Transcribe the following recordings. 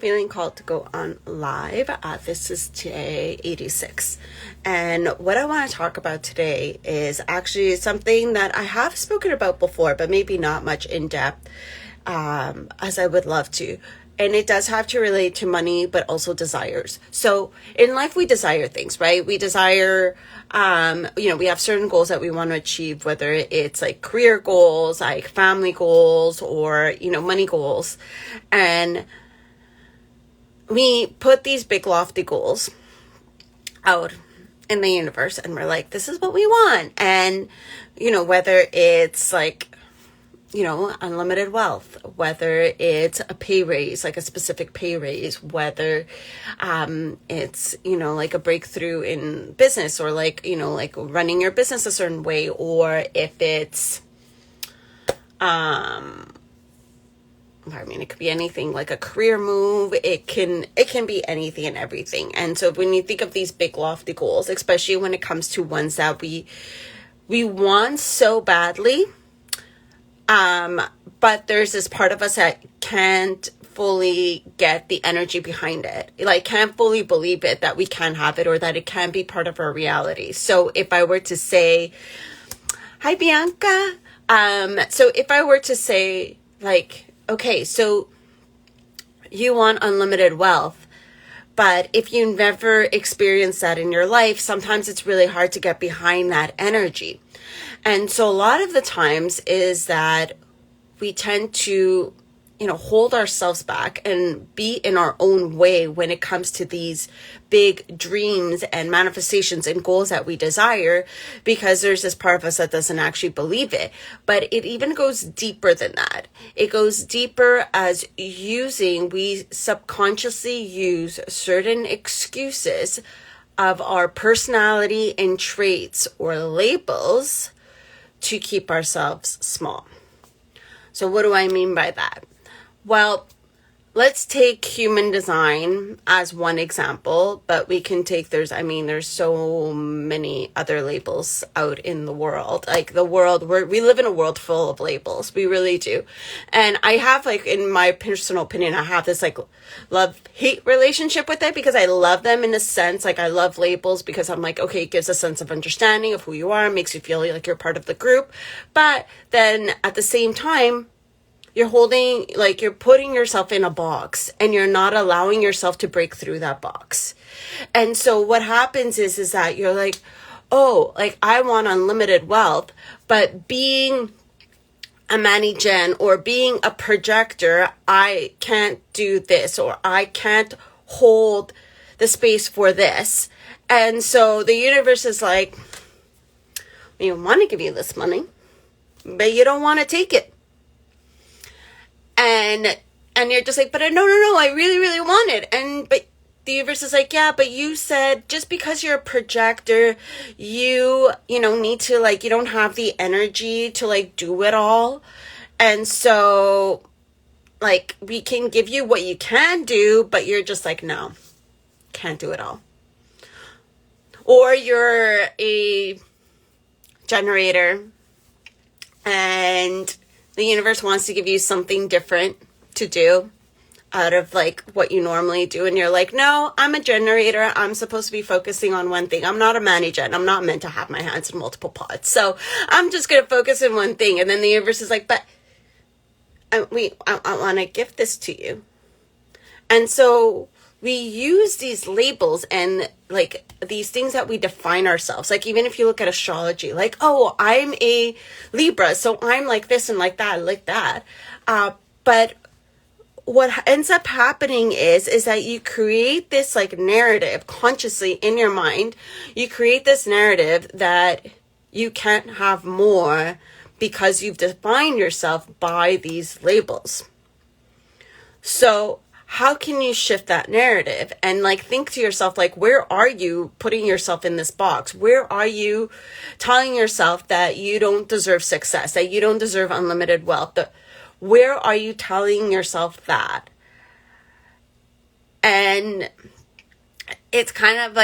feeling called to go on live. This is day 86. And what I want to talk about today is actually something that I have spoken about before, but maybe not much in depth as I would love to. And it does have to relate to money, but also desires. So in life, we desire things, right? We desire, we have certain goals that we want to achieve, whether it's like career goals, like family goals, or, money goals. And we put these big lofty goals out in the universe and we're like, this is what we want. And, whether it's like, unlimited wealth, whether it's a pay raise, like a specific pay raise, whether it's, like a breakthrough in business or like running your business a certain way, or if it's, it could be anything, like a career move. It can be anything and everything. And so when you think of these big lofty goals, especially when it comes to ones that we want so badly, but there's this part of us that can't fully get the energy behind it, like can't fully believe it, that we can have it or that it can be part of our reality. So if I were to say, hi Bianca, so if I were to say like, okay, so you want unlimited wealth, but if you never experienced that in your life, sometimes it's really hard to get behind that energy. And so a lot of the times is that we tend to, hold ourselves back and be in our own way when it comes to these big dreams and manifestations and goals that we desire, because there's this part of us that doesn't actually believe it. But it even goes deeper than that. It goes deeper as we subconsciously use certain excuses of our personality and traits or labels to keep ourselves small. So what do I mean by that? Well, let's take human design as one example, but we can take, there's so many other labels out in the world. Like the world, we live in a world full of labels. We really do. And I have in my personal opinion, I have this love-hate relationship with it, because I love them in a sense. Like I love labels because I'm like, okay, it gives a sense of understanding of who you are, makes you feel like you're part of the group. But then at the same time, you're putting yourself in a box and you're not allowing yourself to break through that box. And so what happens is that you're like, oh, I want unlimited wealth, but being a Manny Jen or being a projector, I can't do this, or I can't hold the space for this. And so the universe is like, we want to give you this money, but you don't want to take it. And you're just like, but no, I really, really want it. But the universe is like, yeah, but you said just because you're a projector, you need to you don't have the energy to do it all. And so we can give you what you can do, but you're just like, no, can't do it all. Or you're a generator and the universe wants to give you something different to do out of what you normally do. And you're like, no, I'm a generator. I'm supposed to be focusing on one thing. I'm not a Manny Jen. I'm not meant to have my hands in multiple pots. So I'm just going to focus on one thing. And then the universe is like, but I want to give this to you. And so we use these labels and these things that we define ourselves. Even if you look at astrology, oh, I'm a Libra, so I'm like this and like that. But what ends up happening is that you create this narrative consciously in your mind. You create this narrative that you can't have more because you've defined yourself by these labels. So how can you shift that narrative and think to yourself, where are you putting yourself in this box? Where are you telling yourself that you don't deserve success, that you don't deserve unlimited wealth? Where are you telling yourself that? And it's kind of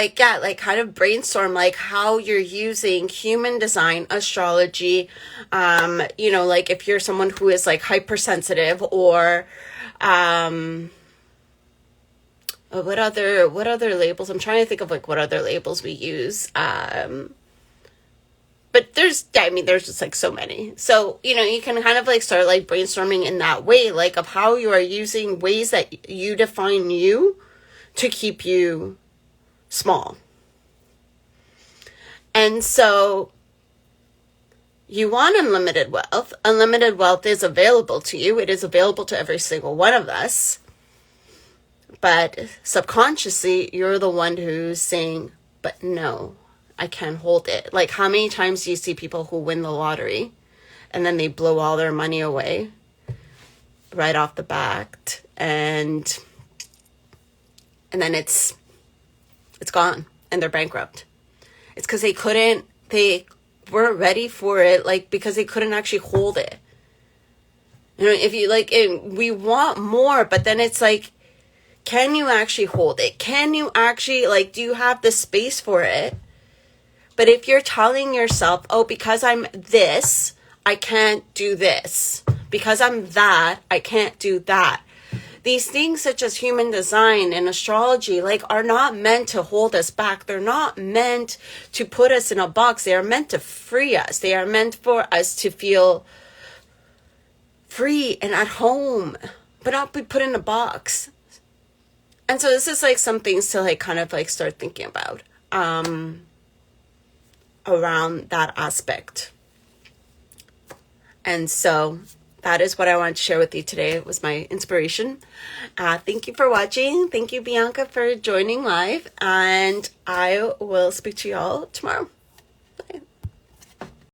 kind of brainstorm how you're using human design, astrology, if you're someone who is hypersensitive or what other labels? I'm trying to think of like what other labels we use. But there's just like so many. So, you can kind of like start like brainstorming in that way, like of how you are using ways that you define you to keep you small. And so you want unlimited wealth. Unlimited wealth is available to you. It is available to every single one of us. But subconsciously, you're the one who's saying, but no, I can't hold it. Like, how many times do you see people who win the lottery and then they blow all their money away right off the bat, and then it's gone and they're bankrupt? It's because they weren't ready for it, like, because they couldn't actually hold it. If you like, we want more, but then it's like, can you actually hold it? Can you actually, like, do you have the space for it? But if you're telling yourself, oh, because I'm this, I can't do this. Because I'm that, I can't do that. These things such as human design and astrology, like, are not meant to hold us back. They're not meant to put us in a box. They are meant to free us. They are meant for us to feel free and at home, but not be put in a box. And so this is like some things to like kind of like start thinking about around that aspect. And so that is what I wanted to share with you today. It was my inspiration. Thank you for watching. Thank you, Bianca, for joining live. And I will speak to you all tomorrow. Bye.